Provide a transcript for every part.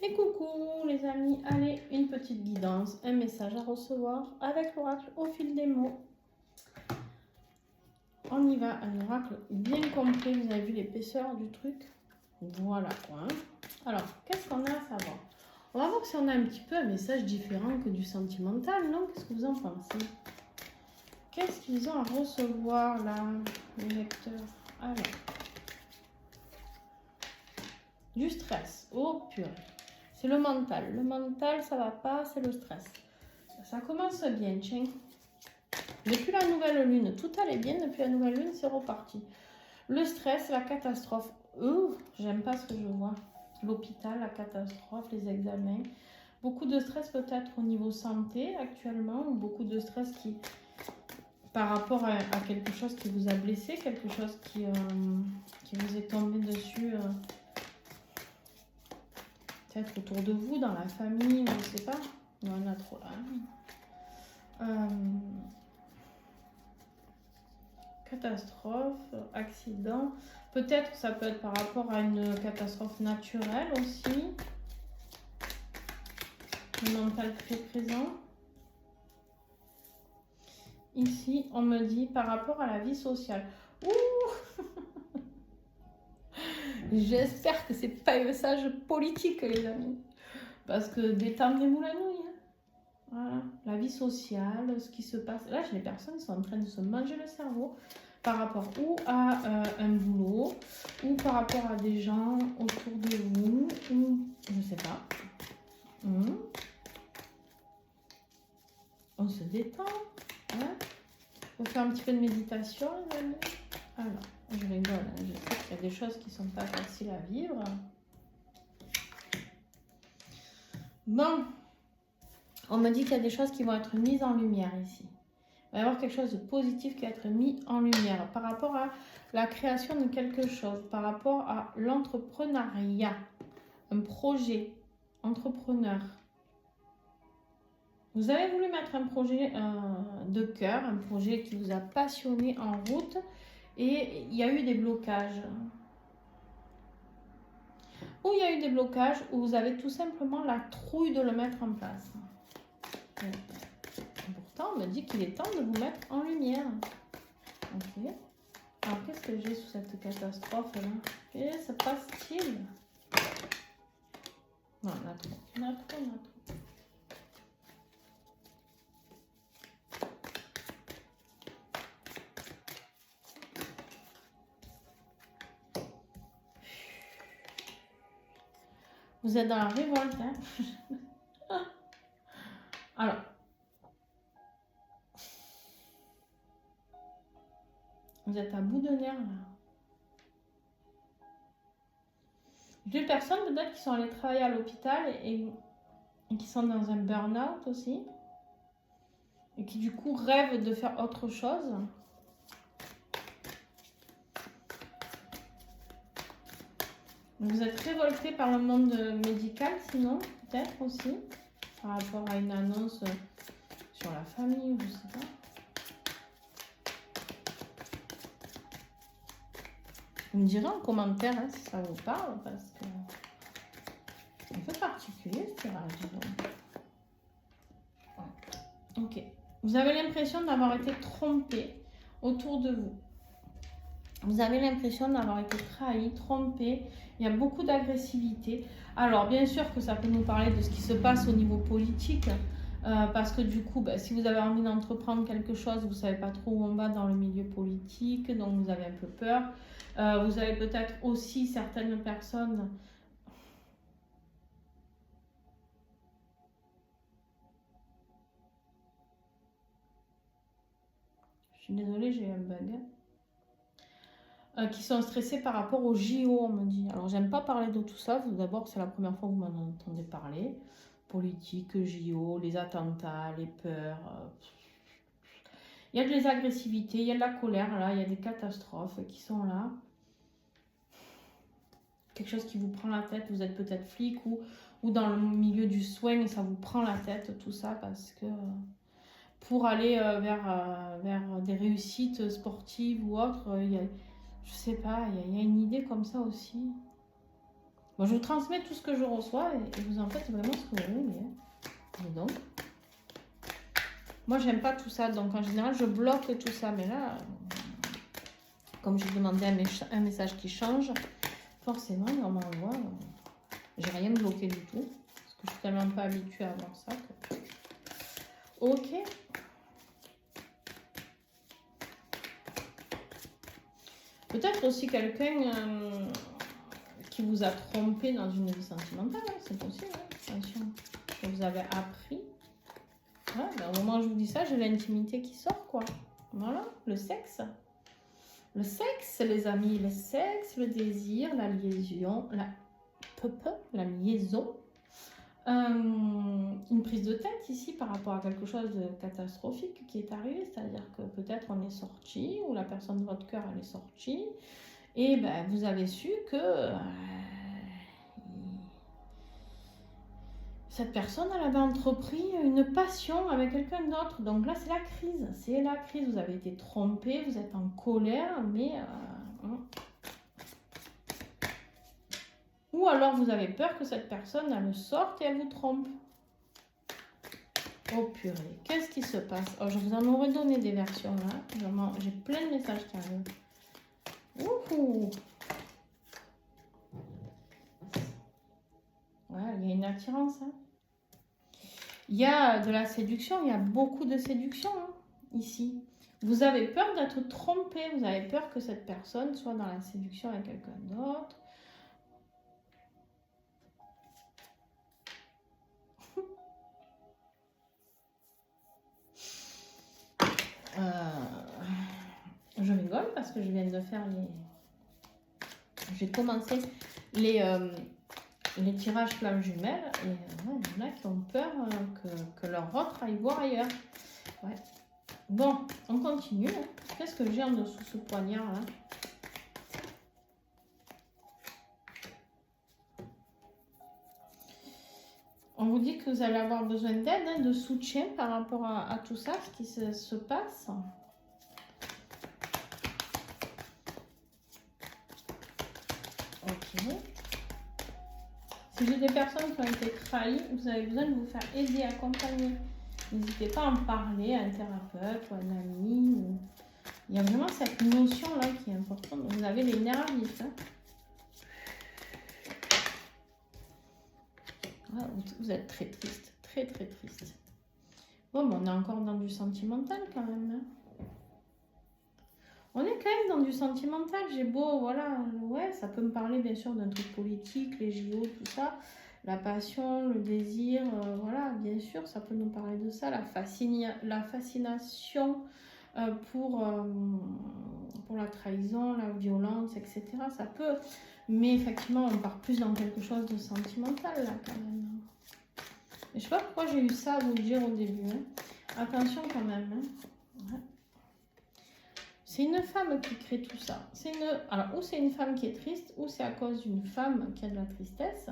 Et coucou les amis, allez, une petite guidance, un message à recevoir avec l'oracle au fil des mots. On y va, un oracle bien complet, vous avez vu l'épaisseur du truc. Voilà quoi. Alors, qu'est-ce qu'on a à savoir? On va voir si on a un petit peu un message différent que du sentimental, non? Qu'est-ce que vous en pensez? Qu'est-ce qu'ils ont à recevoir là, les lecteurs? Alors, du stress, oh purée. C'est le mental. Le mental, ça va pas, c'est le stress. Ça commence bien, tiens. Depuis la nouvelle lune, tout allait bien. Depuis la nouvelle lune, c'est reparti. Le stress, la catastrophe. J'aime pas ce que je vois. L'hôpital, la catastrophe, les examens. Beaucoup de stress peut-être au niveau santé actuellement. Beaucoup de stress qui, par rapport à quelque chose qui vous a blessé, quelque chose qui vous est tombé dessus. Peut-être autour de vous, dans la famille, je ne sais pas. Il y en a trop là. Catastrophe, accident. Peut-être ça peut être par rapport à une catastrophe naturelle aussi. Le mental très présent. Ici, on me dit par rapport à la vie sociale. Ouh. J'espère que c'est pas un message politique, les amis. Parce que détendez-vous la nouille. Voilà, la vie sociale, ce qui se passe. Là, j'ai les personnes qui sont en train de se manger le cerveau par rapport ou à un boulot, ou par rapport à des gens autour de vous, ou je sais pas. On se détend. Hein, on fait un petit peu de méditation, les amis. Alors, je rigole, hein, je sais qu'il y a des choses qui sont pas faciles à vivre. Bon. On me dit qu'il y a des choses qui vont être mises en lumière ici. Il va y avoir quelque chose de positif qui va être mis en lumière par rapport à la création de quelque chose, par rapport à l'entrepreneuriat, un projet entrepreneur. Vous avez voulu mettre un projet de cœur, un projet qui vous a passionné en route et il y a eu des blocages. Ou il y a eu des blocages où vous avez tout simplement la trouille de le mettre en place. Pourtant, on me dit qu'il est temps de vous mettre en lumière. Ok. Alors, qu'est-ce que j'ai sous cette catastrophe là? Que se passe-t-il? Non, on a trop. On a trop, on a trop. Vous êtes dans la révolte, hein? Alors. Vous êtes à bout de nerfs là. J'ai des personnes peut-être qui sont allées travailler à l'hôpital et qui sont dans un burn-out aussi. Et qui du coup rêvent de faire autre chose. Vous êtes révolté par le monde médical sinon, peut-être aussi. Par rapport à une annonce sur la famille, je sais pas. Vous me direz en commentaire hein, si ça vous parle, parce que c'est un peu particulier ce tirage. Ok. Vous avez l'impression d'avoir été trompé autour de vous. Vous avez l'impression d'avoir été trahi, trompé. Il y a beaucoup d'agressivité. Alors, bien sûr que ça peut nous parler de ce qui se passe au niveau politique. Parce que du coup, si vous avez envie d'entreprendre quelque chose, vous ne savez pas trop où on va dans le milieu politique, donc vous avez un peu peur. Vous avez peut-être aussi certaines personnes... Je suis désolée, j'ai eu un bug. Qui sont stressés par rapport au JO, on me dit. Alors, j'aime pas parler de tout ça. D'abord, c'est la première fois que vous m'en entendez parler. Politique, JO, les attentats, les peurs... Il y a des agressivités, il y a de la colère là, il y a des catastrophes qui sont là. Quelque chose qui vous prend la tête, vous êtes peut-être flic ou dans le milieu du soin et ça vous prend la tête, tout ça, parce que pour aller vers des réussites sportives ou autres, je sais pas, il y a une idée comme ça aussi. Bon, je vous transmets tout ce que je reçois et vous en faites vraiment ce que vous voulez. Et donc, moi, j'aime pas tout ça. Donc, en général, je bloque tout ça. Mais là, comme j'ai demandé un message qui change, forcément, on m'envoie. J'ai rien bloqué du tout. Parce que je suis tellement pas habituée à voir ça. Que... Ok. Peut-être aussi quelqu'un qui vous a trompé dans une vie sentimentale. Hein, c'est possible. Hein, attention. Que vous avez appris. Ouais, ben, au moment où je vous dis ça, j'ai l'intimité qui sort, quoi. Voilà, le sexe. Le sexe, les amis, le sexe, le désir, la liaison, la liaison. Une prise de tête ici par rapport à quelque chose de catastrophique qui est arrivé, c'est-à-dire que peut-être on est sorti, ou la personne de votre cœur elle est sortie, et ben, vous avez su que cette personne elle avait entrepris une passion avec quelqu'un d'autre. Donc là c'est la crise, vous avez été trompé, vous êtes en colère, mais ou alors vous avez peur que cette personne elle sorte et elle vous trompe. Oh purée, qu'est-ce qui se passe? Oh, je vous en aurais donné des versions là. J'ai plein de messages qui arrivent. Ouhou! Ouais, il y a une attirance. Hein. Il y a de la séduction, il y a beaucoup de séduction ici. Vous avez peur d'être trompé, vous avez peur que cette personne soit dans la séduction avec quelqu'un d'autre. Je rigole parce que je viens de faire les... J'ai commencé les tirages flammes jumelles et il y en a qui ont peur que leur autre aille voir ailleurs. Ouais. Bon, on continue. Hein. Qu'est-ce que j'ai en dessous ce poignard là? On vous dit que vous allez avoir besoin d'aide, hein, de soutien par rapport à tout ça, ce qui se passe. Ok. Si j'ai des personnes qui ont été trahies, vous avez besoin de vous faire aider, accompagner. N'hésitez pas à en parler à un thérapeute ou à un ami. Il y a vraiment cette notion-là qui est importante. Vous avez les nerfs vifs. Hein. Ah, vous êtes très triste. Très, très triste. Bon, mais on est encore dans du sentimental quand même. Hein. On est quand même dans du sentimental. J'ai beau, voilà, ouais, ça peut me parler bien sûr d'un truc politique, les JO, tout ça. La passion, le désir, voilà, bien sûr, ça peut nous parler de ça. La fascination pour la trahison, la violence, etc. Ça peut, mais effectivement, on part plus dans quelque chose de sentimental, là, quand même. Et je sais pas pourquoi j'ai eu ça à vous le dire au début. Hein. Attention quand même. Hein. Ouais. C'est une femme qui crée tout ça. Alors, ou c'est une femme qui est triste, ou c'est à cause d'une femme qui a de la tristesse.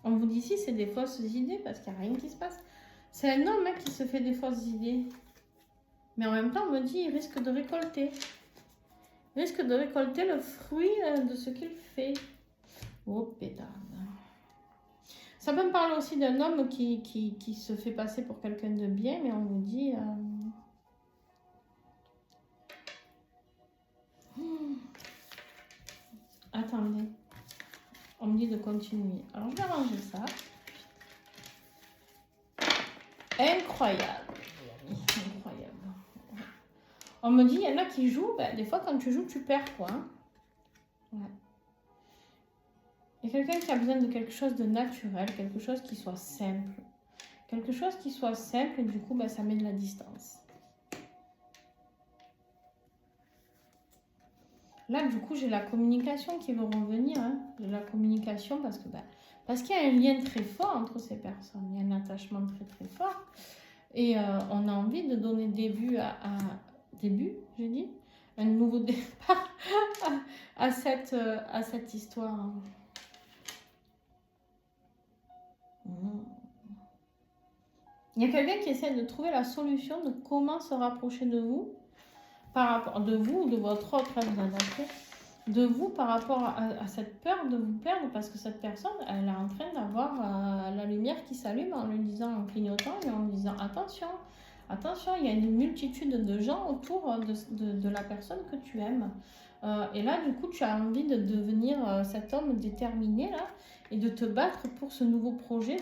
On vous dit ici, c'est des fausses idées parce qu'il n'y a rien qui se passe. C'est un homme qui se fait des fausses idées. Mais en même temps, on me dit il risque de récolter. Il risque de récolter le fruit de ce qu'il fait. Oh, pétard. Ça peut me parler aussi d'un homme qui se fait passer pour quelqu'un de bien, mais on vous dit... Attendez. On me dit de continuer. Alors, je vais ranger ça. Incroyable. Incroyable. On me dit, il y en a qui jouent. Ben, des fois, quand tu joues, tu perds, quoi. Hein. Ouais. Il y a quelqu'un qui a besoin de quelque chose de naturel, quelque chose qui soit simple. Quelque chose qui soit simple, et du coup, ben, ça met de la distance. Là, du coup, j'ai la communication qui veut revenir. Hein. J'ai la communication parce que parce qu'il y a un lien très fort entre ces personnes. Il y a un attachement très, très fort. Et on a envie de donner début j'ai dit, un nouveau départ à cette histoire. Il y a quelqu'un qui essaie de trouver la solution de comment se rapprocher de vous par rapport de vous ou de votre autre, vous adaptez, de vous par rapport à cette peur de vous perdre, parce que cette personne, elle est en train d'avoir la lumière qui s'allume en lui disant, en clignotant et en lui disant attention, attention, il y a une multitude de gens autour de la personne que tu aimes. Et là, du coup, tu as envie de devenir cet homme déterminé là et de te battre pour ce nouveau projet,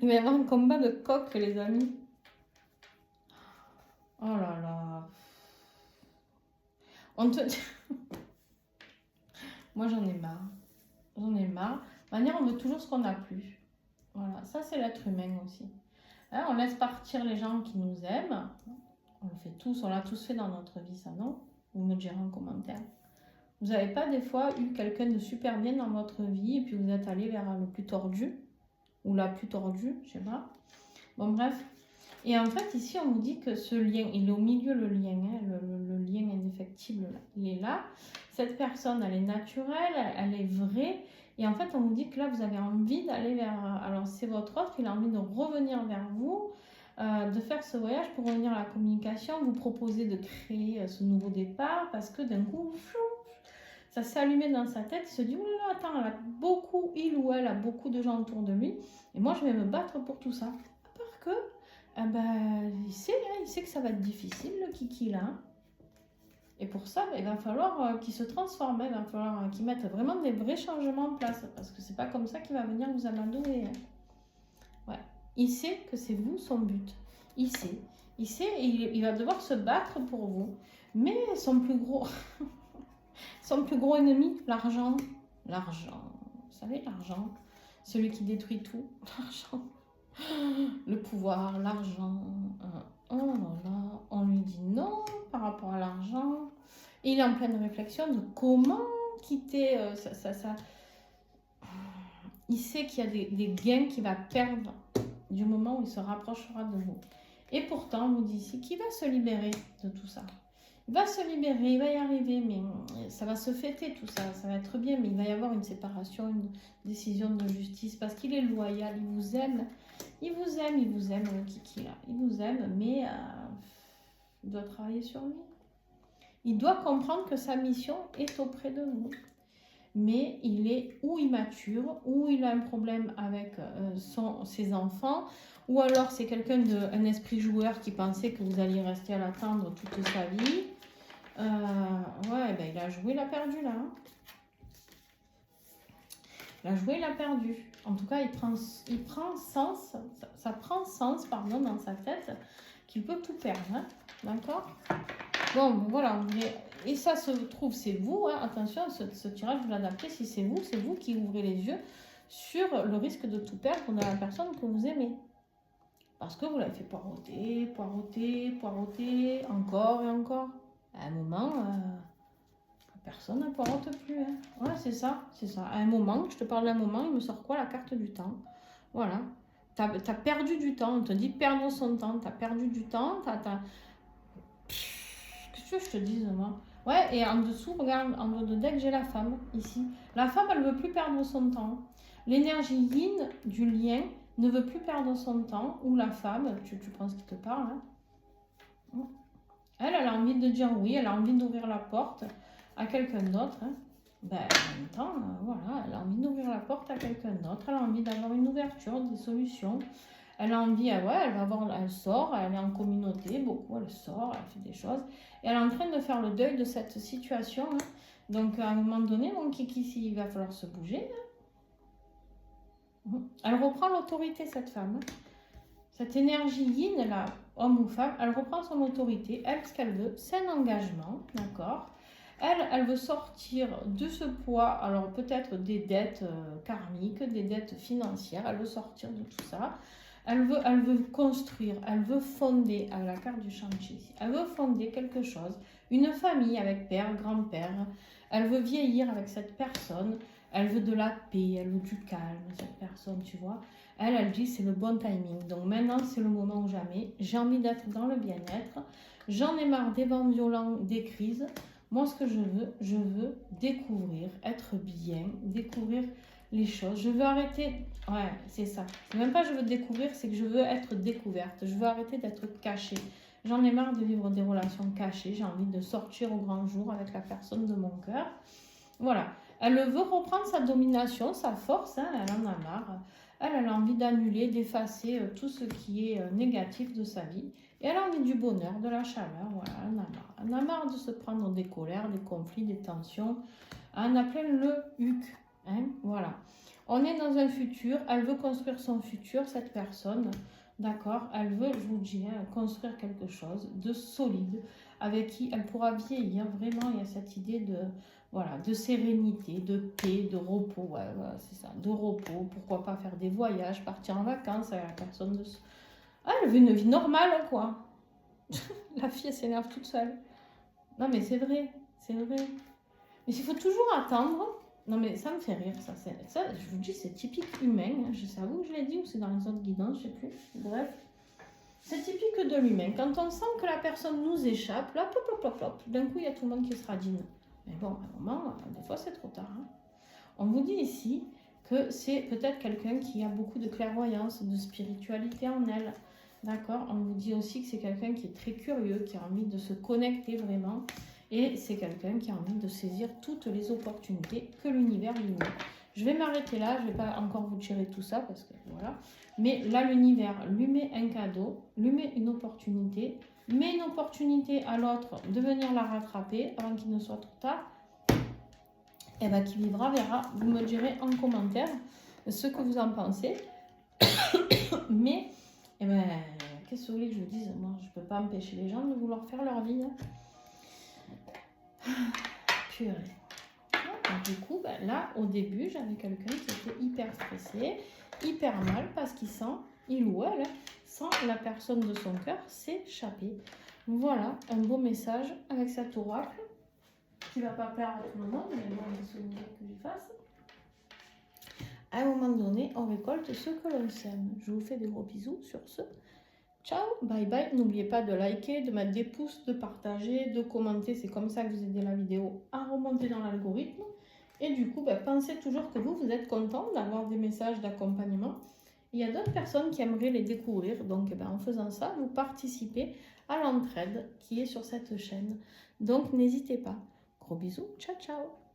Il va y avoir un combat de coq, les amis. Oh là là. On te... Moi, j'en ai marre. J'en ai marre. De manière, on veut toujours ce qu'on n'a plus. Voilà, ça, c'est l'être humain aussi. Hein, on laisse partir les gens qui nous aiment. On le fait tous, on l'a tous fait dans notre vie, ça, non? Vous me direz en commentaire. Vous n'avez pas des fois eu quelqu'un de super bien dans votre vie et puis vous êtes allé vers le plus tordu ou la plus tordue, je sais pas. Bon, bref. Et en fait, ici, on nous dit que ce lien, il est au milieu, le lien, hein, le lien indéfectible, là, il est là. Cette personne, elle est naturelle, elle est vraie. Et en fait, on nous dit que là, vous avez envie d'aller vers... Alors, c'est votre autre, il a envie de revenir vers vous, de faire ce voyage pour revenir à la communication, vous proposer de créer ce nouveau départ, parce que d'un coup, ça s'est allumé dans sa tête, il se dit, oh là là, attends, il ou elle a beaucoup de gens autour de lui, et moi, je vais me battre pour tout ça. À part que... Ah ben, il sait que ça va être difficile, le kiki là. Et pour ça, il va falloir qu'il se transforme, il va falloir qu'il mette vraiment des vrais changements en place, parce que c'est pas comme ça qu'il va venir vous amadouer. Ouais. Il sait que c'est vous son but. Il sait, et il va devoir se battre pour vous. Mais son plus gros ennemi, l'argent. L'argent. Vous savez, l'argent. Celui qui détruit tout. L'argent. Le pouvoir, l'argent, oh là là, on lui dit non par rapport à l'argent. Il est en pleine réflexion de comment quitter ça. Il sait qu'il y a des gains qu'il va perdre du moment où il se rapprochera de vous. Et pourtant, on vous dit ici qu'il va se libérer de tout ça. Il va se libérer, il va y arriver, mais ça va se fêter tout ça, ça va être bien, mais il va y avoir une séparation, une décision de justice, parce qu'il est loyal, il vous aime, le kiki là, il vous aime, mais il doit travailler sur lui. Il doit comprendre que sa mission est auprès de vous, mais il est ou immature, ou il a un problème avec ses enfants, ou alors c'est quelqu'un d'un esprit joueur qui pensait que vous alliez rester à l'attendre toute sa vie. Ouais, ben il a joué, il a perdu là. Hein. Il a joué, il a perdu. En tout cas, il prend sens, ça prend sens, pardon, dans sa tête, qu'il peut tout perdre. Hein. D'accord? Bon, voilà. Et ça se trouve, c'est vous. Hein. Attention, ce tirage, vous l'adaptez. Si c'est vous qui ouvrez les yeux sur le risque de tout perdre dans la personne que vous aimez. Parce que vous l'avez fait poireauter, encore et encore. À un moment, personne ne poireaute plus. Hein. Ouais, c'est ça. À un moment, je te parle d'un moment, il me sort quoi? La carte du temps. Voilà. T'as perdu du temps. On te dit perdre son temps. T'as perdu du temps. Qu'est-ce que je te dise, moi? Ouais, et en dessous, regarde, en haut de deck, j'ai la femme, ici. La femme, elle ne veut plus perdre son temps. L'énergie yin du lien ne veut plus perdre son temps. Ou la femme, tu penses qu'il te parle, hein? Elle a envie de dire oui, elle a envie d'ouvrir la porte à quelqu'un d'autre. Hein. Ben, en même temps, voilà, elle a envie d'ouvrir la porte à quelqu'un d'autre. Elle a envie d'avoir une ouverture, des solutions. Elle a envie, elle sort, elle est en communauté, beaucoup, elle sort, elle fait des choses. Et elle est en train de faire le deuil de cette situation. Hein. Donc, à un moment donné, mon kiki, il va falloir se bouger. Hein. Elle reprend l'autorité, cette femme. Hein. Cette énergie yin, là, homme ou femme, elle reprend son autorité. Elle, ce qu'elle veut, c'est un engagement, d'accord? Elle veut sortir de ce poids, alors peut-être des dettes karmiques, des dettes financières. Elle veut sortir de tout ça. Elle veut construire, elle veut fonder, avec la carte du chantier, elle veut fonder quelque chose, une famille avec père, grand-père. Elle veut vieillir avec cette personne. Elle veut de la paix, elle veut du calme, cette personne, tu vois. Elle dit c'est le bon timing. Donc maintenant, c'est le moment ou jamais. J'ai envie d'être dans le bien-être. J'en ai marre des vents violents, des crises. Moi, ce que je veux découvrir, être bien, découvrir les choses. Je veux arrêter, ouais, c'est ça. C'est même pas je veux découvrir, c'est que je veux être découverte. Je veux arrêter d'être cachée. J'en ai marre de vivre des relations cachées. J'ai envie de sortir au grand jour avec la personne de mon cœur. Voilà. Elle veut reprendre sa domination, sa force. Hein, elle en a marre. Elle a envie d'annuler, d'effacer tout ce qui est négatif de sa vie. Et elle a envie du bonheur, de la chaleur. Voilà, elle en a marre. Elle en a marre de se prendre des colères, des conflits, des tensions. Elle en a plein le huc. Hein, voilà. On est dans un futur. Elle veut construire son futur, cette personne. D'accord, elle veut, je vous dis, hein, construire quelque chose de solide avec qui elle pourra vieillir. Vraiment, il y a cette idée de, voilà, de sérénité, de paix, de repos. Ouais, c'est ça, de repos. Pourquoi pas faire des voyages, partir en vacances avec la personne de. Ah, elle veut une vie normale, quoi. La fille, elle s'énerve toute seule. Non, mais c'est vrai, c'est vrai. Mais il faut toujours attendre. Non, mais ça me fait rire, ça. Ça, je vous dis, c'est typique humain. Hein. Je sais à vous que je l'ai dit ou c'est dans les autres guidances, je sais plus. Bref, c'est typique de l'humain. Quand on sent que la personne nous échappe, là, plop, plop, plop, plop, d'un coup, il y a tout le monde qui se radine. Mais bon, à un moment, des fois, c'est trop tard. Hein. On vous dit ici que c'est peut-être quelqu'un qui a beaucoup de clairvoyance, de spiritualité en elle. D'accord. On vous dit aussi que c'est quelqu'un qui est très curieux, qui a envie de se connecter vraiment. Et c'est quelqu'un qui a envie de saisir toutes les opportunités que l'univers lui met. Je vais m'arrêter là, je ne vais pas encore vous tirer tout ça parce que voilà. Mais là, l'univers lui met un cadeau, lui met une opportunité à l'autre de venir la rattraper avant qu'il ne soit trop tard. Et bien, qui vivra verra. Vous me direz en commentaire ce que vous en pensez. Mais, eh ben, qu'est-ce que vous voulez que je vous dise? Moi, je ne peux pas empêcher les gens de vouloir faire leur vie. Hein. Purée. Donc, du coup, ben là, au début, j'avais quelqu'un qui était hyper stressé, hyper mal, parce qu'il sent, il ou elle, sent la personne de son cœur s'échapper. Voilà, un beau message avec cet oracle, qui ne va pas plaire à tout le monde, mais bon, c'est ce que j'y fasse. À un moment donné, on récolte ce que l'on sème. Je vous fais des gros bisous sur ce. Ciao, bye bye. N'oubliez pas de liker, de mettre des pouces, de partager, de commenter. C'est comme ça que vous aidez la vidéo à remonter dans l'algorithme. Et du coup, pensez toujours que vous êtes content d'avoir des messages d'accompagnement. Il y a d'autres personnes qui aimeraient les découvrir. Donc, en faisant ça, vous participez à l'entraide qui est sur cette chaîne. Donc, n'hésitez pas. Gros bisous. Ciao, ciao.